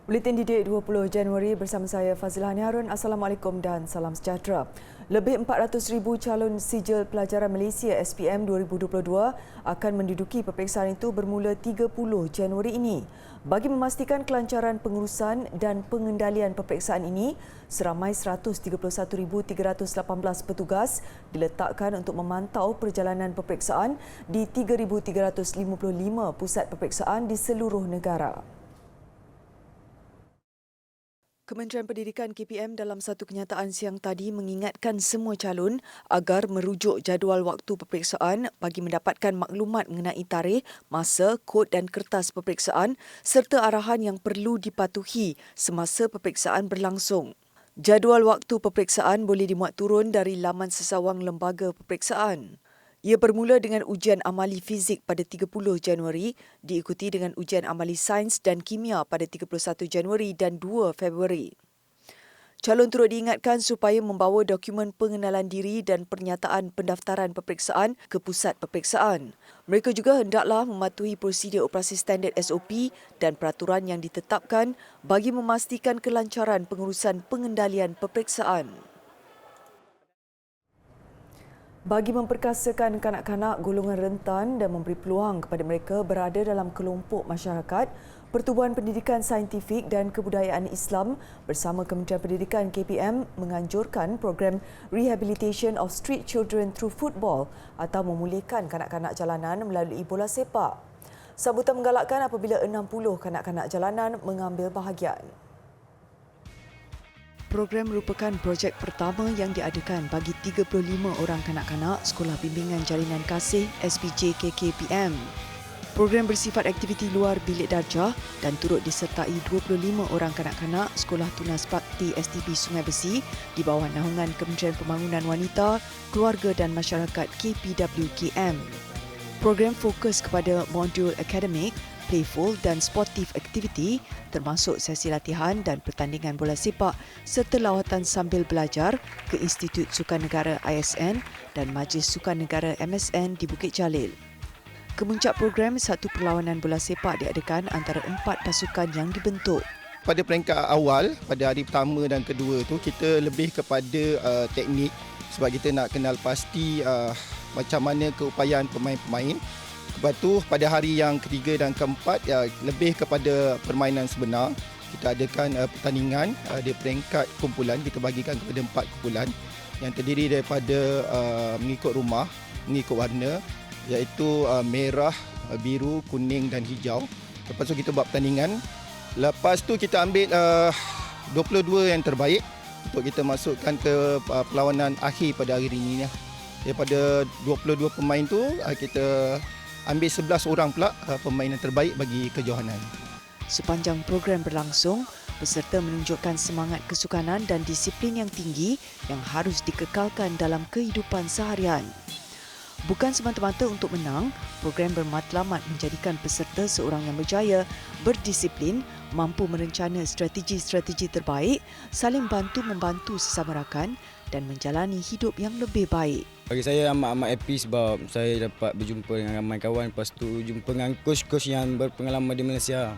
Buletin Didik 20 Januari bersama saya Fazilah Harun. Assalamualaikum dan salam sejahtera. Lebih 400,000 calon sijil pelajaran Malaysia SPM 2022 akan menduduki peperiksaan itu bermula 30 Januari ini. Bagi memastikan kelancaran pengurusan dan pengendalian peperiksaan ini, seramai 131,318 petugas diletakkan untuk memantau perjalanan peperiksaan di 3,355 pusat peperiksaan di seluruh negara. Kementerian Pendidikan KPM dalam satu kenyataan siang tadi mengingatkan semua calon agar merujuk jadual waktu peperiksaan bagi mendapatkan maklumat mengenai tarikh, masa, kod dan kertas peperiksaan serta arahan yang perlu dipatuhi semasa peperiksaan berlangsung. Jadual waktu peperiksaan boleh dimuat turun dari laman sesawang lembaga peperiksaan. Ia bermula dengan ujian amali fizik pada 30 Januari, diikuti dengan ujian amali sains dan kimia pada 31 Januari dan 2 Februari. Calon turut diingatkan supaya membawa dokumen pengenalan diri dan pernyataan pendaftaran peperiksaan ke pusat peperiksaan. Mereka juga hendaklah mematuhi prosedur operasi standard SOP dan peraturan yang ditetapkan bagi memastikan kelancaran pengurusan pengendalian peperiksaan. Bagi memperkasakan kanak-kanak golongan rentan dan memberi peluang kepada mereka berada dalam kelompok masyarakat, Pertubuhan Pendidikan Saintifik dan Kebudayaan Islam bersama Kementerian Pendidikan KPM menganjurkan program Rehabilitation of Street Children Through Football atau memulihkan kanak-kanak jalanan melalui bola sepak. Sambutan menggalakkan apabila 60 kanak-kanak jalanan mengambil bahagian. Program merupakan projek pertama yang diadakan bagi 35 orang kanak-kanak Sekolah Bimbingan Jalinan Kasih SPJ KKPM. Program bersifat aktiviti luar bilik darjah dan turut disertai 25 orang kanak-kanak Sekolah Tunas Bakti STB Sungai Besi di bawah naungan Kementerian Pembangunan Wanita, Keluarga dan Masyarakat KPWKM. Program fokus kepada modul akademik, playful dan sportif aktiviti termasuk sesi latihan dan pertandingan bola sepak serta lawatan sambil belajar ke Institut Sukan Negara ISN dan Majlis Sukan Negara MSN di Bukit Jalil. Kemuncak program, satu perlawanan bola sepak diadakan antara 4 pasukan yang dibentuk. Pada peringkat awal, pada hari pertama dan kedua tu kita lebih kepada teknik sebab kita nak kenal pasti macam mana keupayaan pemain-pemain. Lepas tu pada hari yang ketiga dan keempat lebih kepada permainan sebenar. Kita adakan pertandingan di peringkat kumpulan, kita bagikan kepada 4 kumpulan yang terdiri daripada mengikut rumah, mengikut warna iaitu merah, biru, kuning dan hijau. Lepas tu kita buat pertandingan. Lepas tu kita ambil 22 yang terbaik untuk kita masukkan ke perlawanan akhir pada hari ini. Daripada 22 pemain tu kita ambil 11 orang pula pemain yang terbaik bagi kejohanan. Sepanjang program berlangsung, peserta menunjukkan semangat kesukanan dan disiplin yang tinggi yang harus dikekalkan dalam kehidupan seharian. Bukan semata-mata untuk menang, program bermatlamat menjadikan peserta seorang yang berjaya, berdisiplin, mampu merencana strategi-strategi terbaik, saling bantu-membantu sesama rakan dan menjalani hidup yang lebih baik. Bagi saya amat happy sebab saya dapat berjumpa dengan ramai kawan, lepas tu jumpa dengan coach-coach yang berpengalaman di Malaysia.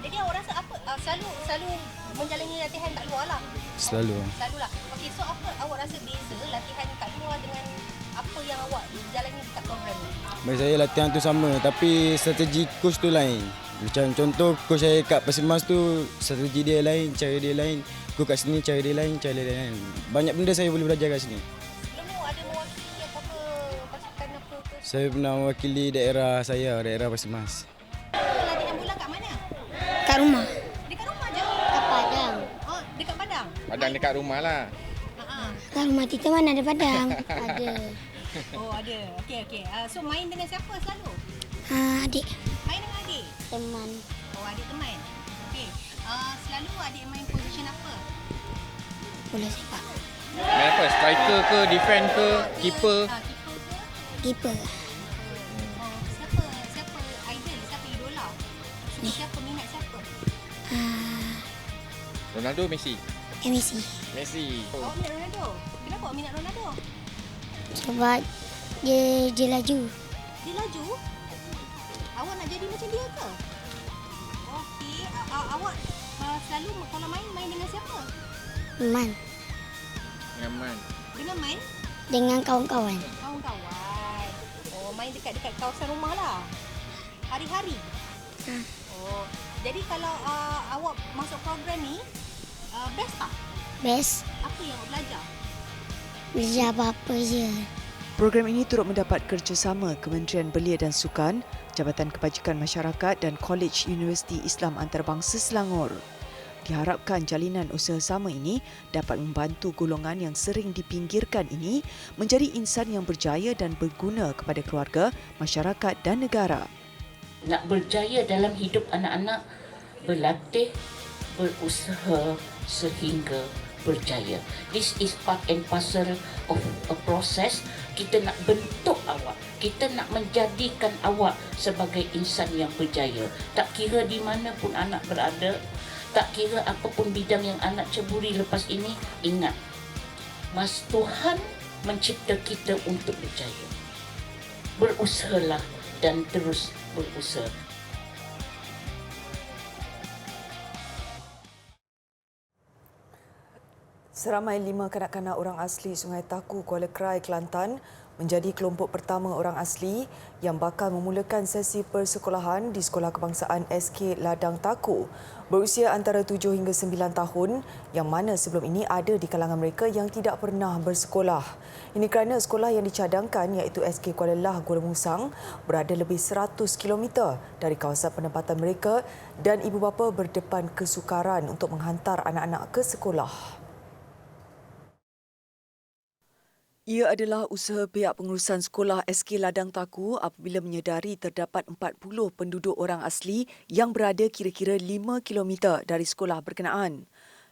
Jadi awak rasa apa selalu menjalani latihan kat luar lah? Selalu lah. Okey, so apa awak rasa beza latihan kat luar dengan apa yang awak jalani dekat program ni? Bagi saya latihan tu sama tapi strategi coach tu lain. Macam contoh coach saya kat Persimas tu strategi dia lain, cara dia lain. Coach kat sini cara dia lain, cara dia lain. Banyak benda saya boleh belajar kat sini. Saya pernah mewakili daerah saya, daerah Persimas. Latihan bola kat mana? Kat rumah. Dekat rumah je? Kat Padang. Oh, dekat Padang? Padang dekat rumah lah. Kat rumah kita mana ada Padang? Ada. Oh, ada. Okey. So main dengan siapa selalu? Adik. Main dengan adik? Teman. Oh, adik teman. Okey. Selalu adik main position apa? Bola sepak. Main apa? Striker ke, defend ke, keeper? Keeper. Siapa idol? Siapa idola? Siapa minat siapa? Ronaldo, Messi? Messi. Messi. Awak minat Ronaldo? Kenapa awak minat Ronaldo? Sebab dia laju. Dia laju? Awak nak jadi macam dia ke? Okey. Awak selalu kalau main dengan siapa? Man. Nyaman. Dengan main Dengan kawan-kawan. kawan-kawan. Oh, main dekat-dekat kawasan rumah lah. Hari-hari. Oh, jadi kalau awak masuk program ni, best tak? Best. Apa yang awak belajar? Belajar apa-apa je. Program ini turut mendapat kerjasama Kementerian Belia dan Sukan, Jabatan Kebajikan Masyarakat dan Kolej Universiti Islam Antarabangsa Selangor. Diharapkan jalinan usaha sama ini dapat membantu golongan yang sering dipinggirkan ini menjadi insan yang berjaya dan berguna kepada keluarga, masyarakat dan negara. Nak berjaya dalam hidup anak-anak, berlatih, berusaha sehingga berjaya. This is part and parcel of a process. Kita nak bentuk awak, kita nak menjadikan awak sebagai insan yang berjaya. Tak kira di mana pun anak berada, tak kira apapun bidang yang anak ceburi lepas ini, ingat, Mas Tuhan mencipta kita untuk berjaya. Berusahalah dan terus berusaha. Seramai 5 kanak-kanak orang asli Sungai Taku, Kuala Krai, Kelantan menjadi kelompok pertama orang asli yang bakal memulakan sesi persekolahan di Sekolah Kebangsaan SK Ladang Taku berusia antara 7 hingga 9 tahun yang mana sebelum ini ada di kalangan mereka yang tidak pernah bersekolah. Ini kerana sekolah yang dicadangkan iaitu SK Kuala Lah Kuala Musang berada lebih 100 km dari kawasan penempatan mereka dan ibu bapa berdepan kesukaran untuk menghantar anak-anak ke sekolah. Ia adalah usaha pihak pengurusan sekolah SK Ladang Taku apabila menyedari terdapat 40 penduduk orang asli yang berada kira-kira 5 km dari sekolah berkenaan.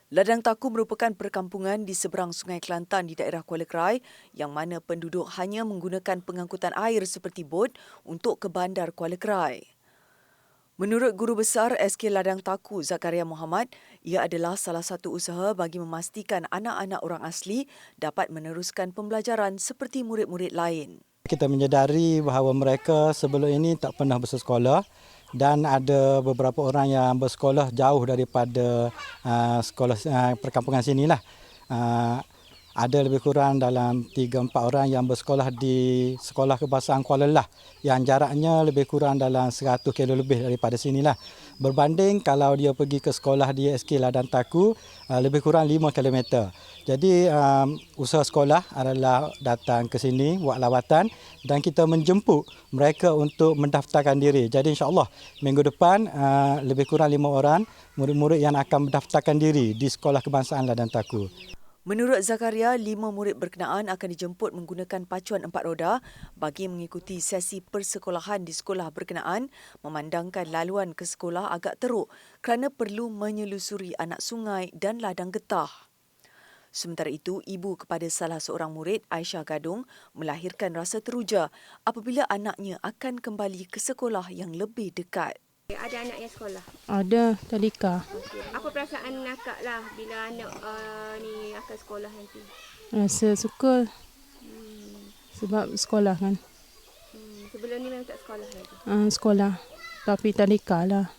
Ladang Taku merupakan perkampungan di seberang Sungai Kelantan di daerah Kuala Krai yang mana penduduk hanya menggunakan pengangkutan air seperti bot untuk ke bandar Kuala Krai. Menurut Guru Besar SK Ladang Taku, Zakaria Muhammad, ia adalah salah satu usaha bagi memastikan anak-anak orang asli dapat meneruskan pembelajaran seperti murid-murid lain. Kita menyedari bahawa mereka sebelum ini tak pernah bersekolah dan ada beberapa orang yang bersekolah jauh daripada sekolah perkampungan sinilah. Ada lebih kurang dalam 3-4 orang yang bersekolah di Sekolah Kebangsaan Kuala Lah yang jaraknya lebih kurang dalam 100 km lebih daripada sinilah. Berbanding kalau dia pergi ke sekolah di SK Ladang Taku lebih kurang 5 km. Jadi usaha sekolah adalah datang ke sini buat lawatan dan kita menjemput mereka untuk mendaftarkan diri. Jadi insya-Allah minggu depan lebih kurang 5 orang murid-murid yang akan mendaftarkan diri di Sekolah Kebangsaan Ladang Taku. Menurut Zakaria, 5 murid berkenaan akan dijemput menggunakan pacuan 4 roda bagi mengikuti sesi persekolahan di sekolah berkenaan memandangkan laluan ke sekolah agak teruk kerana perlu menyelusuri anak sungai dan ladang getah. Sementara itu, ibu kepada salah seorang murid, Aisyah Gadung, melahirkan rasa teruja apabila anaknya akan kembali ke sekolah yang lebih dekat. Ada anak yang sekolah? Ada, Talika. Okay. Apa perasaan akak lah bila anak ni akan sekolah nanti? Rasa suka sebab sekolah kan. Sebelum ni memang tak sekolah lagi? Sekolah, tapi Talika lah.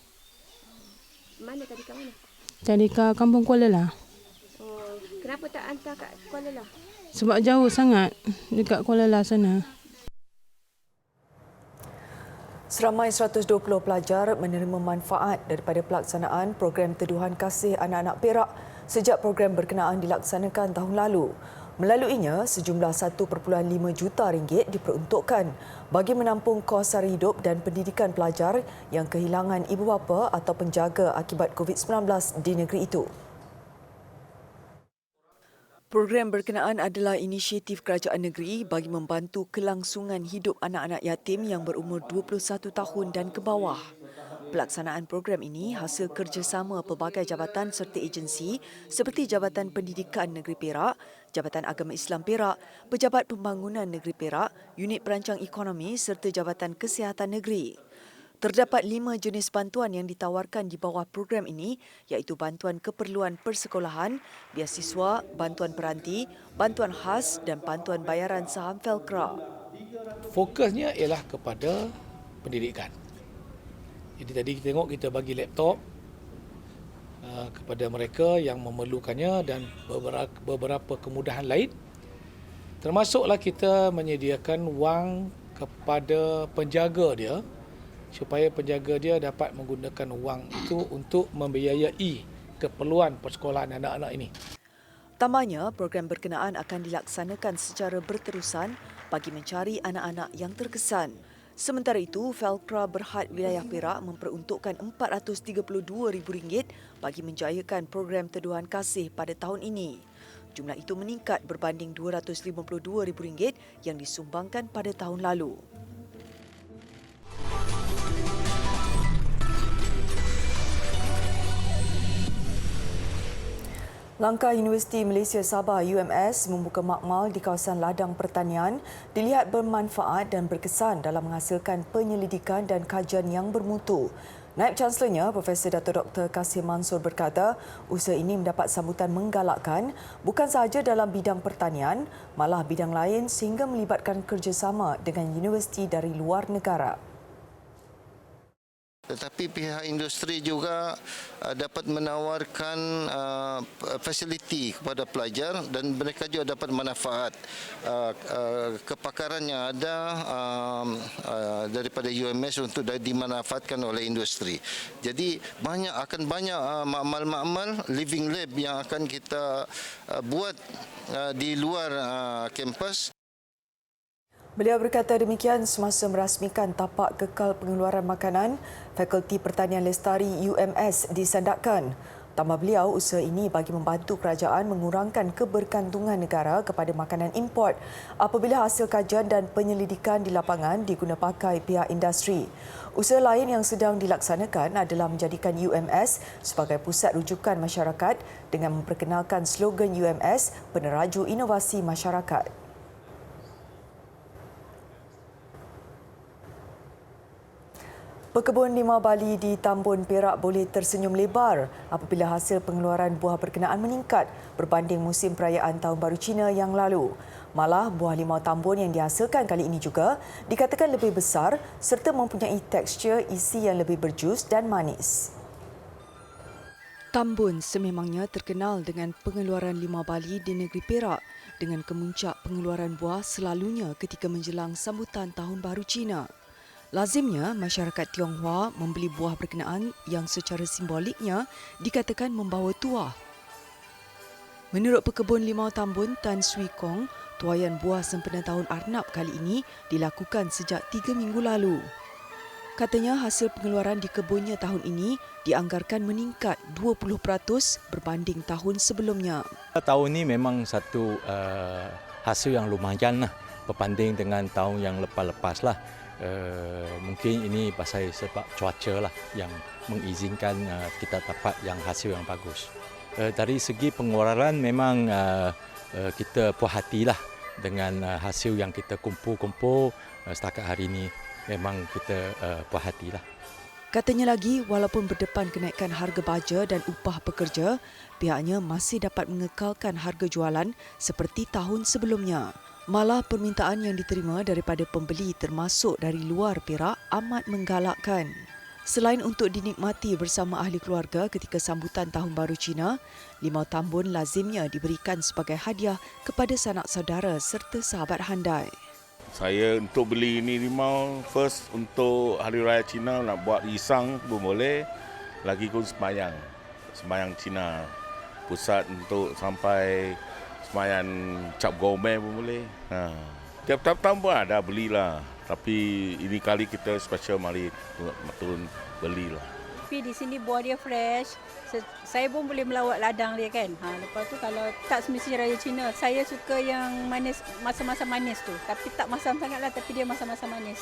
Mana Talika mana? Talika Kampung Kuala Lah. Oh, kenapa tak hantar kat Kuala Lah? Sebab jauh sangat dekat Kuala Lah sana. Seramai 120 pelajar menerima manfaat daripada pelaksanaan program Teduhan Kasih Anak-anak Perak sejak program berkenaan dilaksanakan tahun lalu. Melaluinya, sejumlah 1.5 juta ringgit diperuntukkan bagi menampung kos sara hidup dan pendidikan pelajar yang kehilangan ibu bapa atau penjaga akibat COVID-19 di negeri itu. Program berkenaan adalah inisiatif kerajaan negeri bagi membantu kelangsungan hidup anak-anak yatim yang berumur 21 tahun dan ke bawah. Pelaksanaan program ini hasil kerjasama pelbagai jabatan serta agensi seperti Jabatan Pendidikan Negeri Perak, Jabatan Agama Islam Perak, Pejabat Pembangunan Negeri Perak, Unit Perancang Ekonomi serta Jabatan Kesihatan Negeri. Terdapat 5 jenis bantuan yang ditawarkan di bawah program ini iaitu bantuan keperluan persekolahan, biasiswa, bantuan peranti, bantuan khas dan bantuan bayaran saham Felcra. Fokusnya ialah kepada pendidikan. Jadi tadi kita tengok kita bagi laptop kepada mereka yang memerlukannya dan beberapa kemudahan lain. Termasuklah kita menyediakan wang kepada penjaga dia supaya penjaga dia dapat menggunakan wang itu untuk membiayai keperluan persekolahan anak-anak ini. Tambahnya, program berkenaan akan dilaksanakan secara berterusan bagi mencari anak-anak yang terkesan. Sementara itu, Felcra Berhad Wilayah Perak memperuntukkan RM432,000 bagi menjayakan program teduhan kasih pada tahun ini. Jumlah itu meningkat berbanding RM252,000 yang disumbangkan pada tahun lalu. Langkah Universiti Malaysia Sabah UMS membuka makmal di kawasan ladang pertanian dilihat bermanfaat dan berkesan dalam menghasilkan penyelidikan dan kajian yang bermutu. Naib Chancelornya, Profesor Dato' Dr. Kasim Mansor berkata, usaha ini mendapat sambutan menggalakkan bukan sahaja dalam bidang pertanian, malah bidang lain sehingga melibatkan kerjasama dengan universiti dari luar negara. Tetapi pihak industri juga dapat menawarkan fasiliti kepada pelajar dan mereka juga dapat manfaat kepakaran yang ada daripada UMS untuk dimanfaatkan oleh industri. Jadi akan banyak makmal-makmal living lab yang akan kita buat di luar kampus. Beliau berkata demikian semasa merasmikan tapak kekal pengeluaran makanan Fakulti Pertanian Lestari UMS disandakkan. Tambah beliau, usaha ini bagi membantu kerajaan mengurangkan kebergantungan negara kepada makanan import apabila hasil kajian dan penyelidikan di lapangan diguna pakai pihak industri. Usaha lain yang sedang dilaksanakan adalah menjadikan UMS sebagai pusat rujukan masyarakat dengan memperkenalkan slogan UMS Peneraju Inovasi Masyarakat. Pekebun limau Bali di Tambun Perak boleh tersenyum lebar apabila hasil pengeluaran buah berkenaan meningkat berbanding musim perayaan Tahun Baru Cina yang lalu. Malah, buah limau Tambun yang dihasilkan kali ini juga dikatakan lebih besar serta mempunyai tekstur isi yang lebih berjus dan manis. Tambun sememangnya terkenal dengan pengeluaran limau Bali di negeri Perak dengan kemuncak pengeluaran buah selalunya ketika menjelang sambutan Tahun Baru Cina. Lazimnya, masyarakat Tionghoa membeli buah berkenaan yang secara simboliknya dikatakan membawa tuah. Menurut pekebun limau Tambun Tan Swee Kong, tuaian buah sempena tahun Arnab kali ini dilakukan sejak 3 minggu lalu. Katanya hasil pengeluaran di kebunnya tahun ini dianggarkan meningkat 20% berbanding tahun sebelumnya. Tahun ini memang satu hasil yang lumayan lah berbanding dengan tahun yang lepas-lepas lah. Mungkin ini pasal sebab cuaca lah yang mengizinkan kita dapat yang hasil yang bagus. Dari segi pengeluaran memang kita puas hatilah dengan hasil yang kita kumpul-kumpul setakat hari ini. Memang kita puas hatilah. Katanya lagi, walaupun berdepan kenaikan harga baja dan upah pekerja, pihaknya masih dapat mengekalkan harga jualan seperti tahun sebelumnya. Malah permintaan yang diterima daripada pembeli termasuk dari luar Perak amat menggalakkan. Selain untuk dinikmati bersama ahli keluarga ketika sambutan Tahun Baru Cina, limau Tambun lazimnya diberikan sebagai hadiah kepada sanak saudara serta sahabat handai. Saya untuk beli ini limau, first untuk Hari Raya Cina nak buat risang pun boleh, lagi pun sembahyang Cina. Pusat untuk sampai sembahyang cap gomeh pun boleh. Tiap-tiap tahun pun ada belilah. Tapi ini kali kita special mari turun belilah. Tapi di sini buah dia fresh. Saya pun boleh melawat ladang dia kan. Lepas tu kalau tak semestinya Raya Cina, saya suka yang manis, masa-masa manis tu. Tapi tak masam sangatlah, tapi dia masa-masa manis.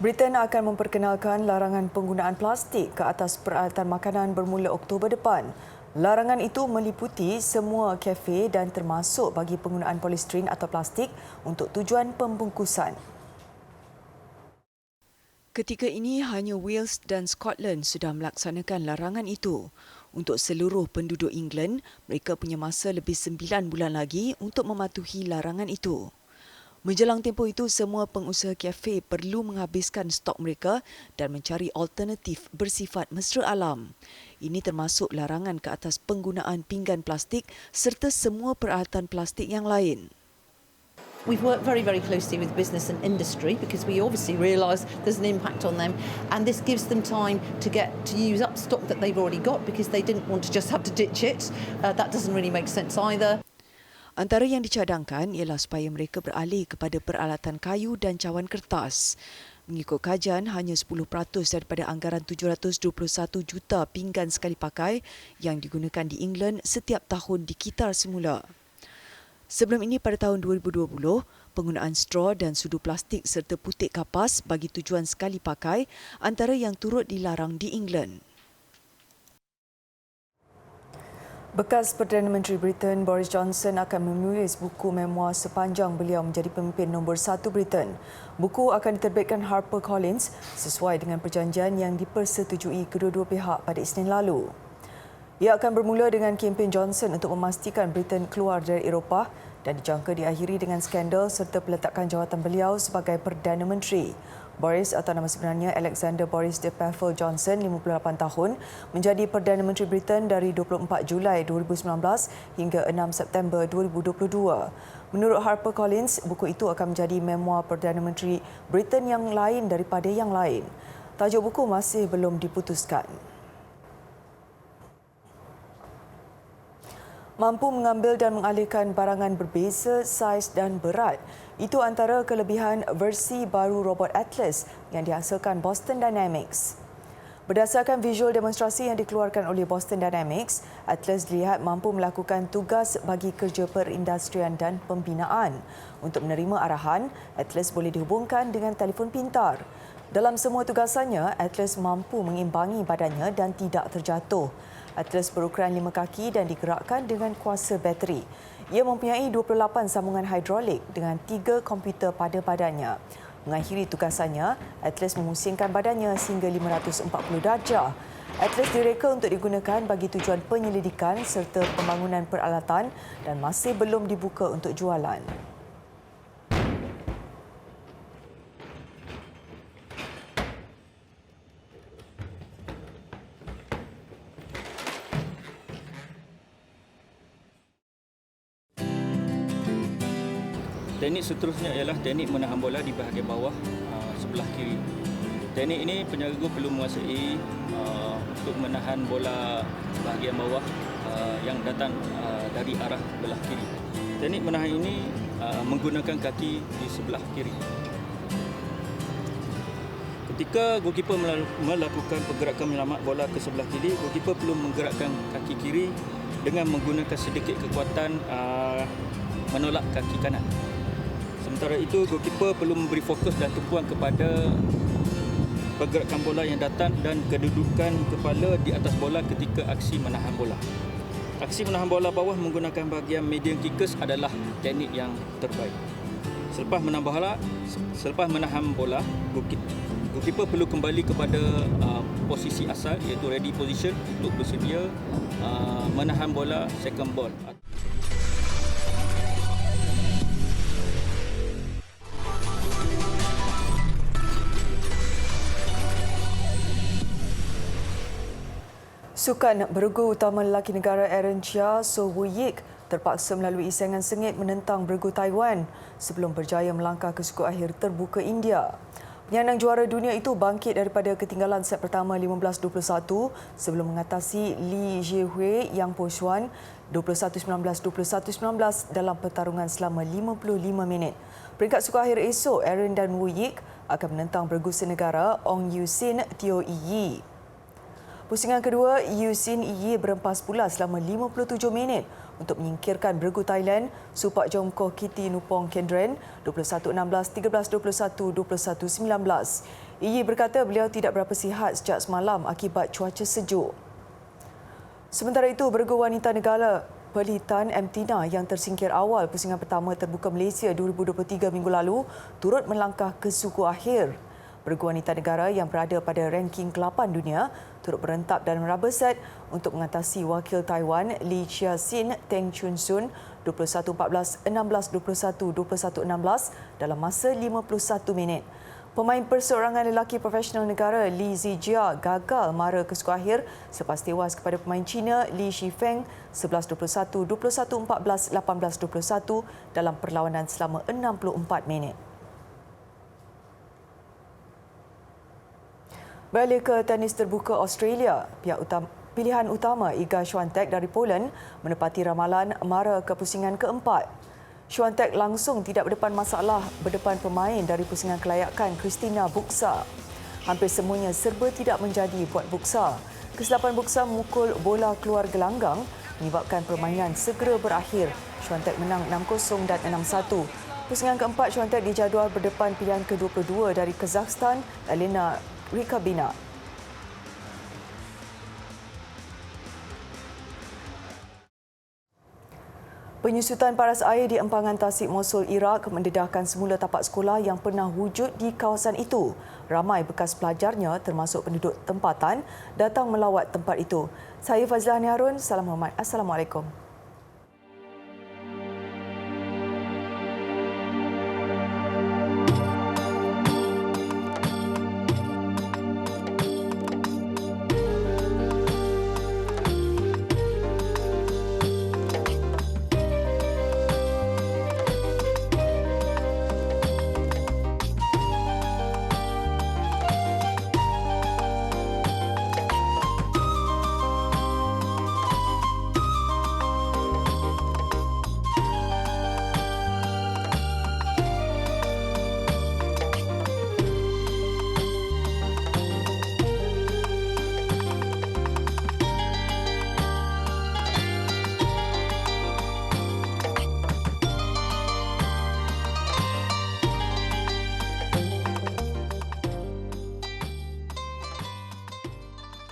Britain akan memperkenalkan larangan penggunaan plastik ke atas peralatan makanan bermula Oktober depan. Larangan itu meliputi semua kafe dan termasuk bagi penggunaan polistiren atau plastik untuk tujuan pembungkusan. Ketika ini, hanya Wales dan Scotland sudah melaksanakan larangan itu. Untuk seluruh penduduk England, mereka punya masa lebih 9 bulan lagi untuk mematuhi larangan itu. Menjelang tempoh itu, semua pengusaha kafe perlu menghabiskan stok mereka dan mencari alternatif bersifat mesra alam. Ini termasuk larangan ke atas penggunaan pinggan plastik serta semua peralatan plastik yang lain. We've worked very, very closely with business and industry because we obviously realise there's an impact on them, and this gives them time to use up stock that they've already got because they didn't want to just have to ditch it. That doesn't really make sense either. Antara yang dicadangkan ialah supaya mereka beralih kepada peralatan kayu dan cawan kertas. Mengikut kajian, hanya 10% daripada anggaran 721 juta pinggan sekali pakai yang digunakan di England setiap tahun dikitar semula. Sebelum ini pada tahun 2020, penggunaan straw dan sudu plastik serta putik kapas bagi tujuan sekali pakai antara yang turut dilarang di England. Bekas Perdana Menteri Britain Boris Johnson akan menulis buku memoir sepanjang beliau menjadi pemimpin nombor 1 Britain. Buku akan diterbitkan HarperCollins sesuai dengan perjanjian yang dipersetujui kedua-dua pihak pada Isnin lalu. Ia akan bermula dengan kempen Johnson untuk memastikan Britain keluar dari Eropah dan dijangka diakhiri dengan skandal serta peletakan jawatan beliau sebagai Perdana Menteri. Boris atau nama sebenarnya Alexander Boris de Pfeffel Johnson, 58 tahun, menjadi Perdana Menteri Britain dari 24 Julai 2019 hingga 6 September 2022. Menurut HarperCollins, buku itu akan menjadi memoir Perdana Menteri Britain yang lain daripada yang lain. Tajuk buku masih belum diputuskan. Mampu mengambil dan mengalihkan barangan berbeza saiz dan berat. Itu antara kelebihan versi baru robot Atlas yang dihasilkan Boston Dynamics. Berdasarkan visual demonstrasi yang dikeluarkan oleh Boston Dynamics, Atlas dilihat mampu melakukan tugas bagi kerja perindustrian dan pembinaan. Untuk menerima arahan, Atlas boleh dihubungkan dengan telefon pintar. Dalam semua tugasannya, Atlas mampu mengimbangi badannya dan tidak terjatuh. Atlas berukuran 5 kaki dan digerakkan dengan kuasa bateri. Ia mempunyai 28 sambungan hidrolik dengan 3 komputer pada badannya. Mengakhiri tugasannya, Atlas memusingkan badannya sehingga 540 darjah. Atlas direka untuk digunakan bagi tujuan penyelidikan serta pembangunan peralatan dan masih belum dibuka untuk jualan. Teknik seterusnya ialah teknik menahan bola di bahagian bawah sebelah kiri. Teknik ini penjaga perlu menguasai untuk menahan bola bahagian bawah yang datang dari arah belah kiri. Teknik menahan ini menggunakan kaki di sebelah kiri. Ketika goalkeeper melakukan pergerakan menyelamat bola ke sebelah kiri, goalkeeper perlu menggerakkan kaki kiri dengan menggunakan sedikit kekuatan menolak kaki kanan. Sementara itu, goalkeeper perlu memberi fokus dan tumpuan kepada pergerakan bola yang datang dan kedudukan kepala di atas bola ketika aksi menahan bola. Aksi menahan bola bawah menggunakan bahagian medium kickers adalah teknik yang terbaik. Selepas menahan bola, goalkeeper perlu kembali kepada posisi asal iaitu ready position untuk bersedia menahan bola second ball. Sukan bergu utama lelaki negara Aaron Chia So Woo-yik terpaksa melalui saingan sengit menentang bergu Taiwan sebelum berjaya melangkah ke suku akhir terbuka India. Penyandang juara dunia itu bangkit daripada ketinggalan set pertama 15-21 sebelum mengatasi Li Zhihui Yang Po Xuan 21-19, 21-19 dalam pertarungan selama 55 minit. Peringkat suku akhir esok, Aaron dan Woo-yik akan menentang bergu senegara Ong Yu Sin Teo Yi. Pusingan kedua, Yu Sin Yi berempas pula selama 57 minit untuk menyingkirkan bergu Thailand Supak Jomko Kitty Nupong Kendren 21-16, 13-21, 21-19. Yi berkata beliau tidak berapa sihat sejak semalam akibat cuaca sejuk. Sementara itu, bergu wanita negara Perlitan Emtina yang tersingkir awal pusingan pertama terbuka Malaysia 2023 minggu lalu turut melangkah ke suku akhir. Bergu wanita negara yang berada pada ranking ke-8 dunia turut berentap dalam rubber set untuk mengatasi wakil Taiwan Lee Chia-sin Teng Chun-sun 21-14, 16-21, 21-16 dalam masa 51 minit. Pemain perseorangan lelaki profesional negara Li Zijia gagal mara ke skor akhir selepas tewas kepada pemain Cina Li Shifeng 11-21, 21-14, 18-21 dalam perlawanan selama 64 minit. Beralih ke tenis terbuka Australia, pilihan utama Iga Swiatek dari Poland menepati ramalan mara ke pusingan keempat. Swiatek langsung tidak berdepan masalah berdepan pemain dari pusingan kelayakan Kristina Buxa. Hampir semuanya serba tidak menjadi buat Buxa. Kesilapan Buxa memukul bola keluar gelanggang menyebabkan permainan segera berakhir. Swiatek menang 6-0 dan 6-1. Pusingan keempat, Swiatek dijadual berdepan pilihan ke-22 dari Kazakhstan, Elena Rikabina. Penyusutan paras air di empangan Tasik Mosul, Iraq mendedahkan semula tapak sekolah yang pernah wujud di kawasan itu. Ramai bekas pelajarnya termasuk penduduk tempatan datang melawat tempat itu. Saya Fazlahani Harun, salam hormat. Assalamualaikum.